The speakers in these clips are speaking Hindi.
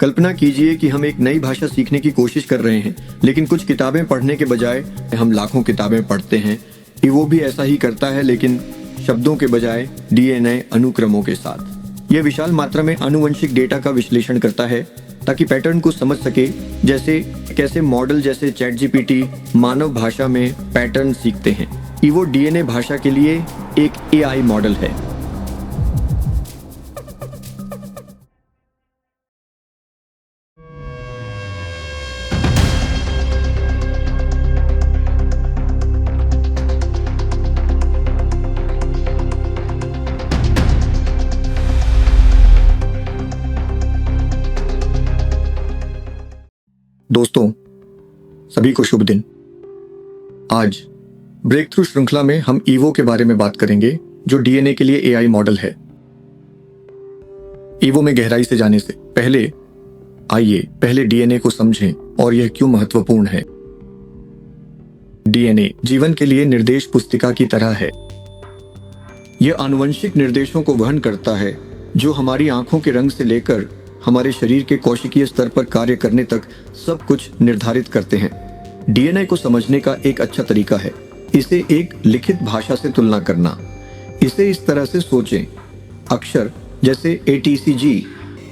कल्पना कीजिए कि हम एक नई भाषा सीखने की कोशिश कर रहे हैं, लेकिन कुछ किताबें पढ़ने के बजाय हम लाखों किताबें पढ़ते हैं। वो भी ऐसा ही करता है, लेकिन शब्दों के बजाय डीएनए अनुक्रमों के साथ। यह विशाल मात्रा में आनुवंशिक डेटा का विश्लेषण करता है ताकि पैटर्न को समझ सके, जैसे कैसे मॉडल जैसे चैट जीपीटी मानव भाषा में पैटर्न सीखते हैं। ईवो डीएनए भाषा के लिए एक एआई मॉडल है। दोस्तों, सभी को शुभ दिन। आज ब्रेक थ्रू श्रृंखला में हम ईवो के बारे में बात करेंगे, जो डीएनए के लिए एआई मॉडल है। ईवो में गहराई से जाने से पहले आइए पहले डीएनए को समझें और यह क्यों महत्वपूर्ण है। डीएनए जीवन के लिए निर्देश पुस्तिका की तरह है। यह आनुवंशिक निर्देशों को वहन करता है जो हमारी आंखों के रंग से लेकर हमारे शरीर के कोशिकीय स्तर पर कार्य करने तक सब कुछ निर्धारित करते हैं। डीएनए को समझने का एक अच्छा तरीका है इसे एक लिखित भाषा से तुलना करना। इसे इस तरह से सोचें, अक्षर जैसे ATCG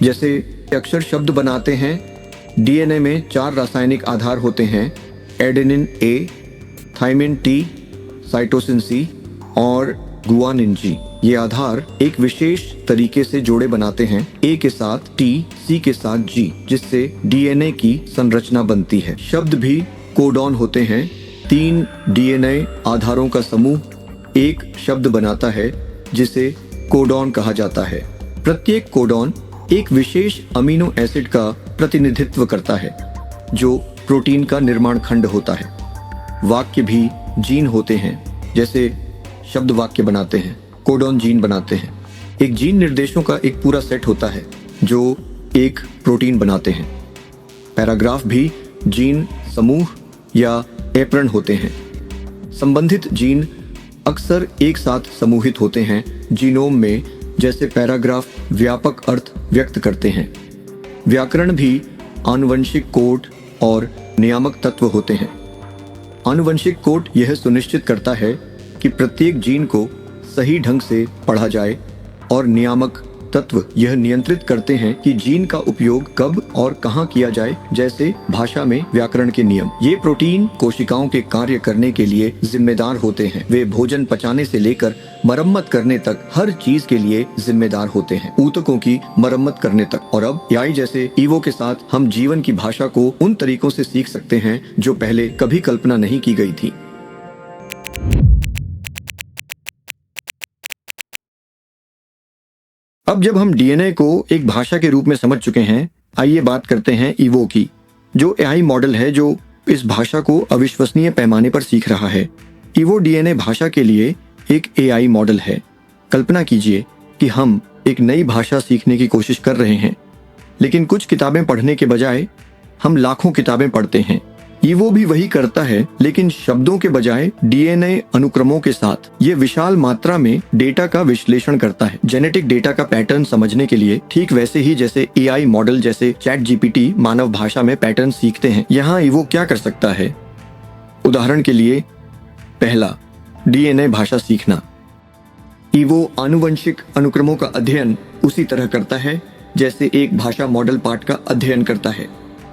जैसे अक्षर शब्द बनाते हैं। डीएनए में 4 रासायनिक आधार होते हैं, adenine A, thymine T, cytosine C और गुआनिन G। ये आधार एक विशेष तरीके से जोड़े बनाते हैं, A के साथ T, C के साथ G, जिससे डीएनए की संरचना बनती है। शब्द भी कोडॉन होते हैं। 3 डीएनए आधारों का समूह एक शब्द बनाता है जिसे कोडॉन कहा जाता है। प्रत्येक कोडॉन एक विशेष अमीनो एसिड का प्रतिनिधित्व करता है जो प्रोटीन का निर्माण खंड होता है। वाक्य भी जीन होते हैं, जैसे शब्द वाक्य बनाते हैं, कोडॉन जीन बनाते हैं। एक जीन निर्देशों का एक पूरा सेट होता है जो एक प्रोटीन बनाते हैं। पैराग्राफ भी जीन समूह या एप्रन होते हैं। संबंधित जीन अक्सर एक साथ समूहित होते हैं जीनोम में, जैसे पैराग्राफ व्यापक अर्थ व्यक्त करते हैं। व्याकरण भी आनुवंशिक कोड और नियामक तत्व होते हैं। आनुवंशिक कोड यह सुनिश्चित करता है कि प्रत्येक जीन को सही ढंग से पढ़ा जाए और नियामक तत्व यह नियंत्रित करते हैं कि जीन का उपयोग कब और कहां किया जाए, जैसे भाषा में व्याकरण के नियम। ये प्रोटीन कोशिकाओं के कार्य करने के लिए जिम्मेदार होते हैं। वे भोजन पचाने से लेकर मरम्मत करने तक हर चीज के लिए जिम्मेदार होते हैं, ऊतकों की मरम्मत करने तक। और अब एआई जैसे ईवो के साथ हम जीवन की भाषा को उन तरीकों से सीख सकते हैं जो पहले कभी कल्पना नहीं की गई थी। अब जब हम डीएनए को एक भाषा के रूप में समझ चुके हैं, आइए बात करते हैं ईवो की, जो एआई मॉडल है जो इस भाषा को अविश्वसनीय पैमाने पर सीख रहा है। ईवो डीएनए भाषा के लिए एक एआई मॉडल है। कल्पना कीजिए कि हम एक नई भाषा सीखने की कोशिश कर रहे हैं, लेकिन कुछ किताबें पढ़ने के बजाय हम लाखों किताबें पढ़ते हैं। ईवो भी वही करता है, लेकिन शब्दों के बजाय डीएनए अनुक्रमों के साथ। ये विशाल मात्रा में डेटा का विश्लेषण करता है, जेनेटिक डेटा का पैटर्न समझने के लिए, ठीक वैसे ही जैसे एआई मॉडल जैसे चैट जीपीटी मानव भाषा में पैटर्न सीखते हैं। यहाँ ईवो क्या कर सकता है? उदाहरण के लिए, पहला, डीएनए भाषा सीखना। ईवो आनुवंशिक अनुक्रमों का अध्ययन उसी तरह करता है जैसे एक भाषा मॉडल पाठ का अध्ययन करता है।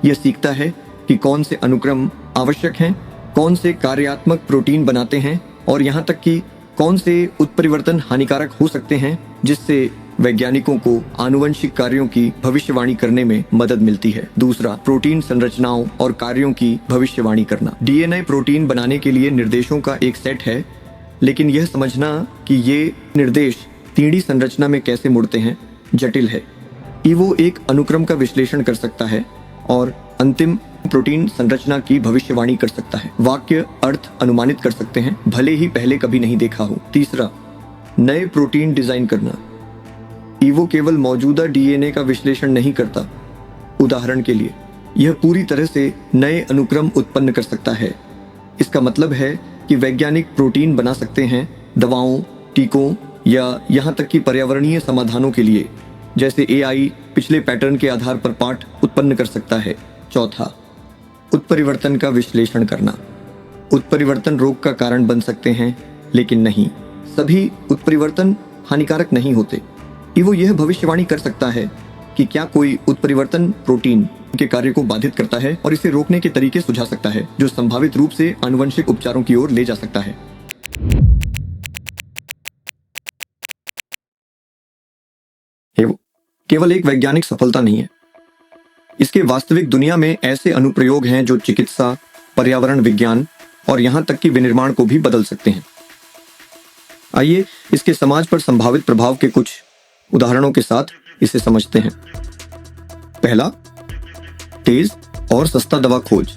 यह सीखता है कि कौन से अनुक्रम आवश्यक हैं, कौन से कार्यात्मक प्रोटीन बनाते हैं और यहाँ तक कि कौन से उत्परिवर्तन हानिकारक हो सकते हैं, जिससे वैज्ञानिकों को आनुवंशिक कार्यों की भविष्यवाणी करने में मदद मिलती है। दूसरा, प्रोटीन संरचनाओं और कार्यों की भविष्यवाणी करना। डीएनए प्रोटीन बनाने के लिए निर्देशों का एक सेट है, लेकिन यह समझना कि ये निर्देश 3D संरचना में कैसे मुड़ते हैं जटिल है। ईवो एक अनुक्रम का विश्लेषण कर सकता है और अंतिम प्रोटीन संरचना की भविष्यवाणी कर सकता है। वाक्य अर्थ अनुमानित कर सकते हैं, भले ही पहले कभी नहीं देखा हो। तीसरा, नए प्रोटीन डिजाइन करना। ईवो केवल मौजूदा डीएनए का विश्लेषण नहीं करता। उदाहरण के लिए, यह पूरी तरह से नए अनुक्रम उत्पन्न कर सकता है। इसका मतलब है कि वैज्ञानिक प्रोटीन बना सकते हैं दवाओं, टीकों या यहाँ तक कि पर्यावरणीय समाधानों के लिए। जैसे एआई पिछले पैटर्न के आधार पर पाठ उत्पन्न कर सकता है। चौथा, उत्परिवर्तन का विश्लेषण करना। उत्परिवर्तन रोग का कारण बन सकते हैं, लेकिन नहीं, सभी उत्परिवर्तन हानिकारक नहीं होते। ईवो यह भविष्यवाणी कर सकता है कि क्या कोई उत्परिवर्तन प्रोटीन के कार्य को बाधित करता है और इसे रोकने के तरीके सुझा सकता है, जो संभावित रूप से आनुवंशिक उपचारों की ओर ले जा सकता है। ईवो केवल एक वैज्ञानिक सफलता नहीं है, इसके वास्तविक दुनिया में ऐसे अनुप्रयोग हैं जो चिकित्सा, पर्यावरण विज्ञान और यहाँ तक कि विनिर्माण को भी बदल सकते हैं। आइए इसके समाज पर संभावित प्रभाव के कुछ उदाहरणों के साथ इसे समझते हैं। पहला, तेज और सस्ता दवा खोज।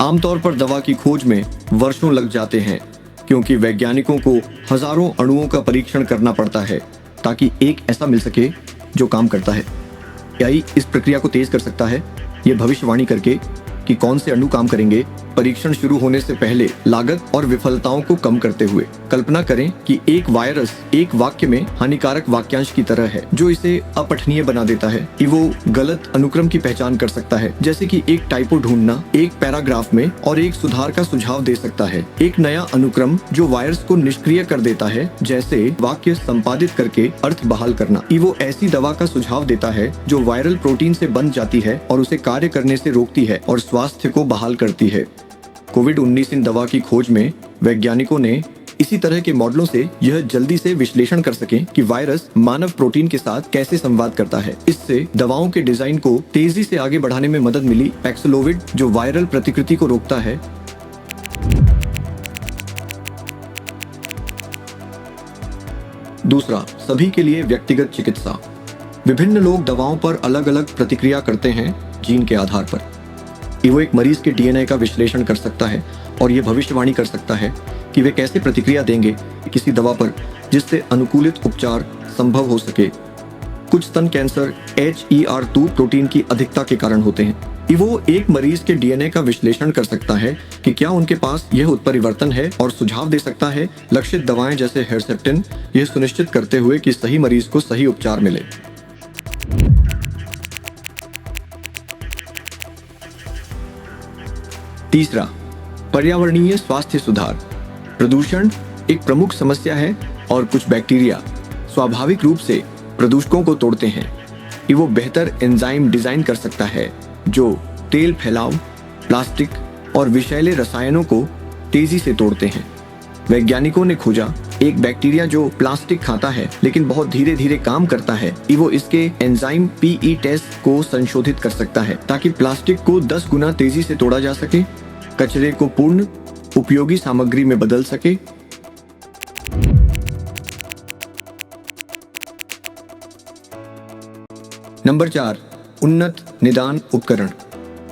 आमतौर पर दवा की खोज में वर्षों लग जाते हैं, क्योंकि वैज्ञानिकों को हजारों अणुओं का परीक्षण करना पड़ता है ताकि एक ऐसा मिल सके जो काम करता है। एआई इस प्रक्रिया को तेज कर सकता है, यह भविष्यवाणी करके कि कौन से अणु काम करेंगे, परीक्षण शुरू होने से पहले लागत और विफलताओं को कम करते हुए। कल्पना करें कि एक वायरस एक वाक्य में हानिकारक वाक्यांश की तरह है, जो इसे अपठनीय बना देता है कि वो गलत अनुक्रम की पहचान कर सकता है, जैसे कि एक टाइपो ढूंढना एक पैराग्राफ में और एक सुधार का सुझाव दे सकता है। एक नया अनुक्रम जो वायरस को निष्क्रिय कर देता है, जैसे वाक्य संपादित करके अर्थ बहाल करना। ईवो ऐसी दवा का सुझाव देता है जो वायरल प्रोटीन से बंध जाती है और उसे कार्य करने से रोकती है और स्वास्थ्य को बहाल करती है। कोविड-19 दवा की खोज में वैज्ञानिकों ने इसी तरह के मॉडलों से यह जल्दी से विश्लेषण कर सकें कि वायरस मानव प्रोटीन के साथ कैसे संवाद करता है। इससे दवाओं के डिजाइन को तेजी से आगे बढ़ाने में मदद मिली। पैक्सलोविड जो वायरल प्रतिकृति को रोकता है। दूसरा, सभी के लिए व्यक्तिगत चिकित्सा। विभिन्न लोग दवाओं पर अलग अलग प्रतिक्रिया करते हैं जीन के आधार पर। ईवो एक मरीज के डीएनए का विश्लेषण कर सकता है और ये भविष्यवाणी कर सकता है कि वे कैसे प्रतिक्रिया देंगे किसी दवा पर, जिससे अनुकूलित उपचार संभव हो सके। कुछ स्तन कैंसर HER2 प्रोटीन की अधिकता के कारण होते हैं। ईवो एक मरीज के डीएनए का विश्लेषण कर सकता है कि क्या उनके पास यह उत्परिवर्तन है और सुझाव दे सकता है लक्षित दवाएं जैसे हेरसेप्टिन, यह सुनिश्चित करते हुए कि सही मरीज को सही उपचार मिले। तीसरा, पर्यावरणीय स्वास्थ्य सुधार। प्रदूषण एक प्रमुख समस्या है और कुछ बैक्टीरिया स्वाभाविक रूप से प्रदूषकों को तोड़ते हैं। ईवो बेहतर एंजाइम डिजाइन कर सकता है जो तेल फैलाव, प्लास्टिक और विषैले रसायनों को तेजी से तोड़ते हैं। वैज्ञानिकों ने खोजा एक बैक्टीरिया जो प्लास्टिक खाता है लेकिन बहुत धीरे धीरे काम करता है। ईवो इसके एंजाइम PETase को संशोधित कर सकता है ताकि प्लास्टिक को 10 गुना तेजी से तोड़ा जा सके, कचरे को पूर्ण उपयोगी सामग्री में बदल सके। नंबर 4, उन्नत निदान उपकरण।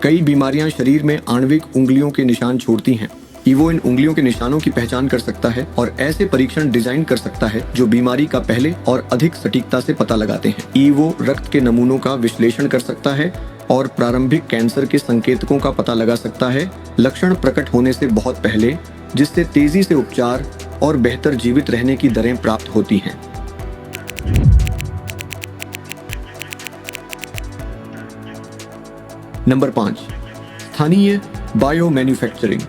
कई बीमारियां शरीर में आणविक उंगलियों के निशान छोड़ती हैं। ईवो इन उंगलियों के निशानों की पहचान कर सकता है और ऐसे परीक्षण डिजाइन कर सकता है जो बीमारी का पहले और अधिक सटीकता से पता लगाते हैं। ईवो रक्त के नमूनों का विश्लेषण कर सकता है और प्रारंभिक कैंसर के संकेतकों का पता लगा सकता है लक्षण प्रकट होने से बहुत पहले, जिससे तेजी से उपचार और बेहतर जीवित रहने की दरें प्राप्त होती हैं। नंबर 5, स्थानीय बायो मैन्युफैक्चरिंग।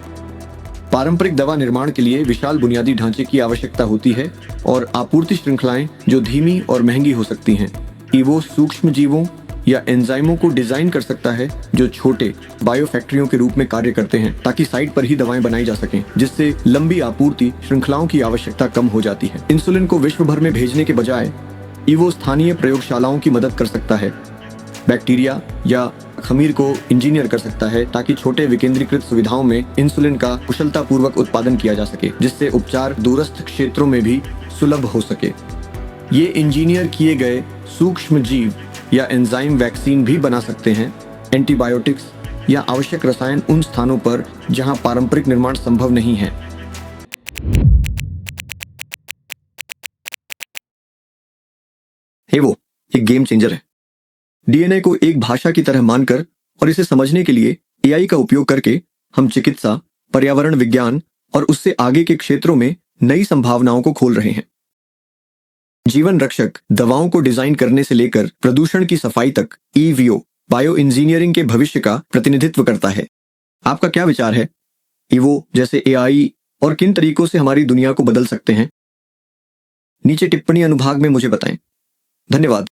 पारंपरिक दवा निर्माण के लिए विशाल बुनियादी ढांचे की आवश्यकता होती है और आपूर्ति श्रृंखलाएं जो धीमी और महंगी हो सकती हैं। ईवो सूक्ष्म जीवों या एंजाइमों को डिजाइन कर सकता है जो छोटे बायो फैक्ट्रियों के रूप में कार्य करते हैं ताकि साइट पर ही दवाएं बनाई जा सकें, जिससे लंबी आपूर्ति श्रृंखलाओं की आवश्यकता कम हो जाती है। इंसुलिन को विश्व भर में भेजने के बजाय ईवो स्थानीय प्रयोगशालाओं की मदद कर सकता है। बैक्टीरिया या खमीर को इंजीनियर कर सकता है ताकि छोटे विकेंद्रीकृत सुविधाओं में इंसुलिन का कुशलतापूर्वक उत्पादन किया जा सके, जिससे उपचार दूरस्थ क्षेत्रों में भी सुलभ हो सके। ये इंजीनियर किए गए सूक्ष्म जीव या एंजाइम वैक्सीन भी बना सकते हैं। एंटीबायोटिक्स या आवश्यक रसायन उन स्थानों पर जहां पारंपरिक निर्माण संभव नहीं है। वो एक गेम चेंजर है। डीएनए को एक भाषा की तरह मानकर और इसे समझने के लिए एआई का उपयोग करके हम चिकित्सा, पर्यावरण विज्ञान और उससे आगे के क्षेत्रों में नई संभावनाओं को खोल रहे हैं। जीवन रक्षक दवाओं को डिजाइन करने से लेकर प्रदूषण की सफाई तक ईवीओ बायो इंजीनियरिंग के भविष्य का प्रतिनिधित्व करता है। आपका क्या विचार है? ईवो जैसे एआई और किन तरीकों से हमारी दुनिया को बदल सकते हैं? नीचे टिप्पणी अनुभाग में मुझे बताएं। धन्यवाद।